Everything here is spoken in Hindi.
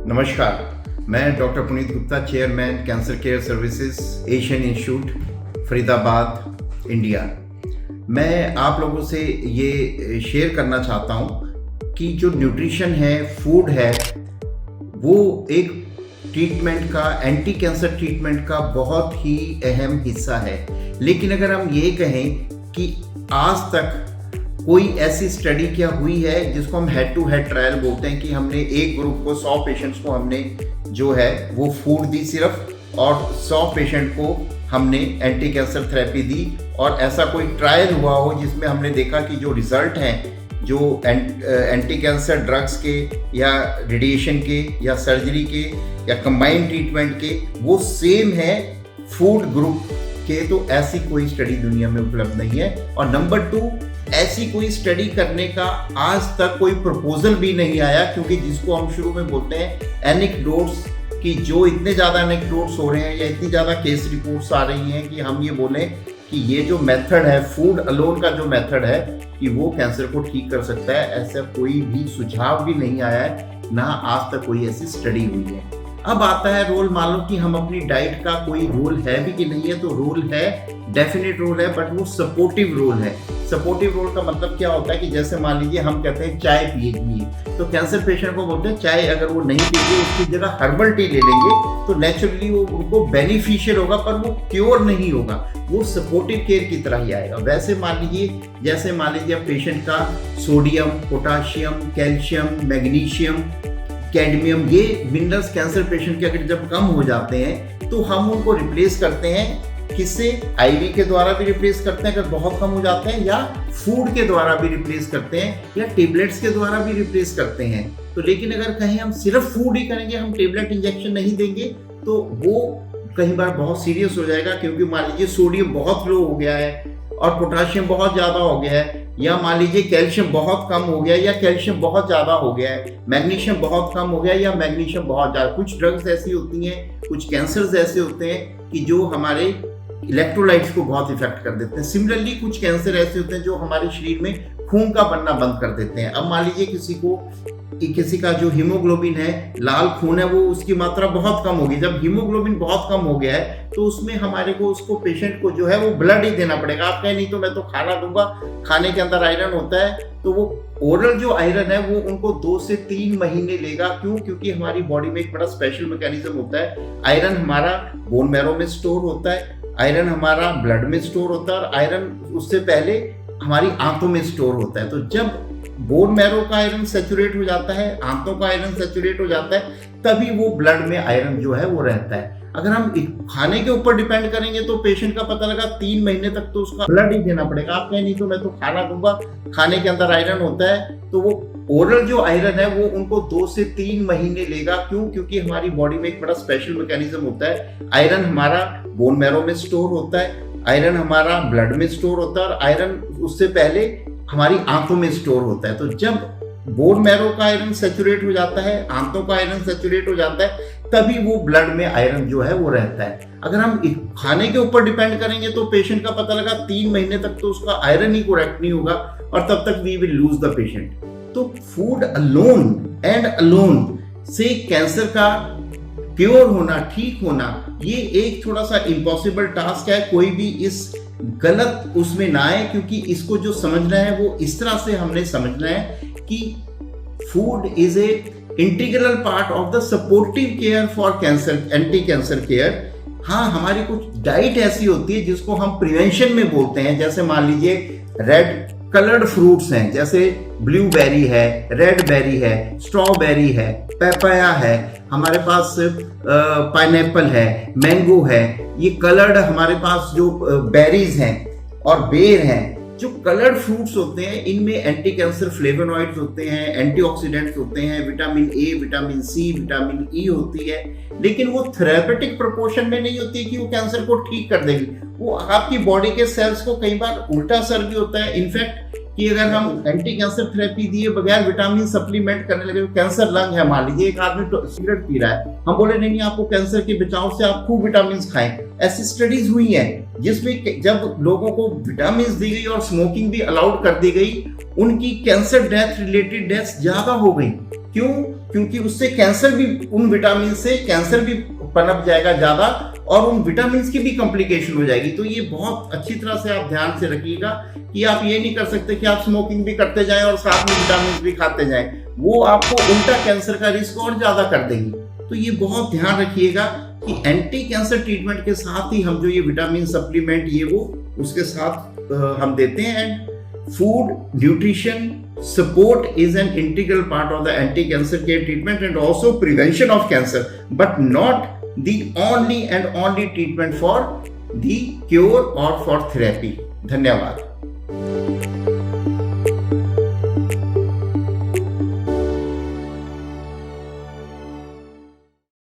नमस्कार, मैं doctor Puneet Gupta, chairman cancer care services, Asian institute, Faridabad, India. मैं आप लोगों से ये शेयर करना चाहता हूँ कि जो न्यूट्रिशन है, फूड है, वो एक ट्रीटमेंट का, एंटी कैंसर ट्रीटमेंट का बहुत ही अहम हिस्सा है। लेकिन अगर हम ये कहें कि आज तक कोई ऐसी स्टडी क्या हुई है जिसको हम हेड टू हेड ट्रायल बोलते हैं कि हमने एक ग्रुप को 100 पेशेंट्स को हमने जो है वो फूड दी सिर्फ और 100 पेशेंट को हमने एंटी कैंसर थेरेपी दी, और ऐसा कोई ट्रायल हुआ हो जिसमें हमने देखा कि जो रिजल्ट हैं जो एंटी कैंसर ड्रग्स के या रेडिएशन के या सर्जरी के या कंबाइंड ट्रीटमेंट के वो सेम है फूड ग्रुप के, तो ऐसी कोई स्टडी दुनिया में उपलब्ध नहीं है। और नंबर 2, ऐसी कोई स्टडी करने का आज तक कोई प्रपोजल भी नहीं आया, क्योंकि जिसको हम शुरू में बोलते हैं एनेक्डोट्स, कि जो इतने ज़्यादा एनेक्डोट्स हो रहे हैं या इतनी ज़्यादा केस रिपोर्ट्स आ रही हैं कि हम ये बोलें कि ये जो मेथड है, फूड अलोन का जो मेथड है, कि वो कैंसर को ठीक कर सकता है, ऐसा कोई भी सुझाव भी नहीं आया है, ना आज तक कोई ऐसी स्टडी हुई है। अब आता है रोल, मान लो कि हम अपनी डाइट का कोई रोल है भी कि नहीं है, तो रोल है, डेफिनेट रोल है, बट वो सपोर्टिव रोल है। सपोर्टिव रोल का मतलब क्या होता है कि जैसे मान लीजिए हम कहते हैं चाय पिए, तो कैंसर पेशेंट को बोलते हैं चाय अगर वो नहीं पिएंगे, उसकी जगह हर्बल टी ले लेंगे तो नेचुरली वो उनको बेनिफिशियल होगा, पर वो क्योर नहीं होगा, वो सपोर्टिव केयर की तरह ही आएगा। वैसे मान लीजिए, जैसे मान लीजिए पेशेंट का sodium, potassium, calcium, magnesium, cadmium, ये मिनरल्स कैंसर पेशेंट के अगर जब कम हो जाते हैं तो हम उनको रिप्लेस करते हैं, किससे? आईवी के द्वारा भी रिप्लेस करते हैं अगर बहुत कम हो जाते हैं, या फूड के द्वारा भी रिप्लेस करते हैं, या टेबलेट्स के द्वारा भी रिप्लेस करते हैं। तो लेकिन अगर कहीं हम सिर्फ फूड ही करेंगे, हम टेबलेट इंजेक्शन नहीं देंगे, तो वो कई बार बहुत सीरियस हो जाएगा, क्योंकि मान लीजिए सोडियम बहुत लो हो गया है और पोटाशियम बहुत ज़्यादा हो गया है, या मान लीजिए कैल्शियम बहुत कम हो गया या कैल्शियम बहुत ज़्यादा हो गया है, मैग्नीशियम बहुत कम हो गया या मैग्नीशियम बहुत ज़्यादा। कुछ ड्रग्स ऐसी होती हैं, कुछ कैंसर्स ऐसे होते हैं कि जो हमारे इलेक्ट्रोलाइट्स को बहुत इफेक्ट कर देते हैं। सिमिलरली कुछ कैंसर ऐसे होते हैं जो हमारे शरीर में खून का बनना बंद कर देते हैं। अब मान लीजिए किसी का जो हीमोग्लोबिन है, लाल खून है, वो उसकी मात्रा बहुत कम होगी। जब हीमोग्लोबिन बहुत कम हो गया है तो उसमें हमारे को उसको पेशेंट को जो है वो ब्लड ही देना पड़ेगा। आप कहें नहीं तो मैं तो खाना दूंगा, खाने के अंदर आयरन होता है, तो वो ओरल जो आयरन है वो उनको 2 से 3 महीने लेगा। क्यों? क्योंकि हमारी बॉडी में एक बड़ा स्पेशल मैकेनिज्म होता है। आयरन हमारा बोन मैरो में स्टोर होता है, आयरन हमारा ब्लड में स्टोर होता है, और आयरन उससे पहले हमारी आंतों में स्टोर होता है। तो जब बोन मैरो का आयरन सैचुरेट हो जाता है, आंतों का आयरन सैचुरेट हो जाता है, तभी वो ब्लड में आयरन जो है वो रहता है। अगर हम खाने के ऊपर डिपेंड करेंगे तो पेशेंट का पता लगा 3 महीने तक तो उसका ब्लड ही देना पड़ेगा। आप कहें नहीं तो मैं तो खाना दूंगा, खाने के अंदर आयरन होता है, तो वो ओरल जो आयरन है वो उनको 2 से 3 महीने लेगा। क्यों? क्योंकि हमारी बॉडी में एक बड़ा स्पेशल मैकेनिज्म होता है। आयरन हमारा बोन मैरो में स्टोर होता है, आयरन हमारा ब्लड में स्टोर होता है, और आयरन उससे पहले हमारी आंतों में स्टोर होता है। तो जब बोन मैरो का आयरन सैचुरेट हो जाता है, आंतों का आयरन सैचुरेट हो जाता है, तभी वो ब्लड में आयरन जो है वो रहता है। अगर हम खाने के ऊपर डिपेंड करेंगे तो पेशेंट का पता लगा 3 महीने तक तो उसका आयरन ही करेक्ट नहीं होगा, और तब तक we will lose the patient. तो फूड अलोन एंड अलोन से कैंसर का क्योर होना, ठीक होना, ये एक थोड़ा सा इम्पॉसिबल टास्क है। कोई भी इस गलत उसमें ना आए, क्योंकि इसको जो समझना है वो इस तरह से हमने समझना है कि food is a integral part of the supportive care for cancer, anti cancer care. हाँ, हमारी कुछ डाइट ऐसी होती है जिसको हम प्रिवेंशन में बोलते हैं। जैसे मान लीजिए रेड कलर्ड फ्रूट्स हैं, जैसे ब्लूबेरी है, रेड बेरी है, स्ट्रॉबेरी है, पेपाया है, हमारे पास पाइनएप्पल है, मैंगो है। ये कलर्ड हमारे पास जो बेरीज हैं और बेर हैं, जो कलर्ड फ्रूट्स होते हैं, इनमें एंटी कैंसर फ्लेवोनॉइड्स होते हैं, एंटीऑक्सीडेंट्स होते हैं, vitamin A, vitamin C, vitamin E होती है। लेकिन वो थेरेपेटिक प्रोपोर्शन में नहीं होती है कि वो कैंसर को ठीक कर देगी। वो आपकी बॉडी के सेल्स को कई बार उल्टा असर भी होता है। इनफैक्ट कि अगर हम एंटी कैंसर थेरेपी दिए बगैर विटामिन सप्लीमेंट करने लगे, कैंसर लंग है, मान लीजिए एक आदमी सिगरेट पी रहा है, हम बोले नहीं आपको कैंसर के बचाव से आप खूब विटामिन खाएं। ऐसी स्टडीज हुई हैं जिसमें जब लोगों को विटामिन दी गई और स्मोकिंग भी अलाउड कर दी गई, उनकी कैंसर डेथ रिलेटेड डेथ्स ज्यादा हो गई। क्यों? क्योंकि उससे कैंसर भी, उन विटामिन से कैंसर भी पनप जाएगा ज़्यादा और उन विटामिन की भी कॉम्प्लिकेशन हो जाएगी। तो ये बहुत अच्छी तरह से आप ध्यान से रखिएगा कि आप ये नहीं कर सकते कि आप स्मोकिंग भी करते जाएं और साथ में विटामिन भी खाते जाएं, वो आपको उल्टा कैंसर का रिस्क और ज़्यादा कर देंगी। तो ये बहुत ध्यान रखिएगा कि एंटी कैंसर ट्रीटमेंट के साथ ही हम जो ये विटामिन सप्लीमेंट ये वो उसके साथ हम देते हैं। And food, nutrition, support is an integral part of the anti-cancer care treatment and also prevention of cancer, but not the only and only treatment for the cure or for therapy. धन्यवाद।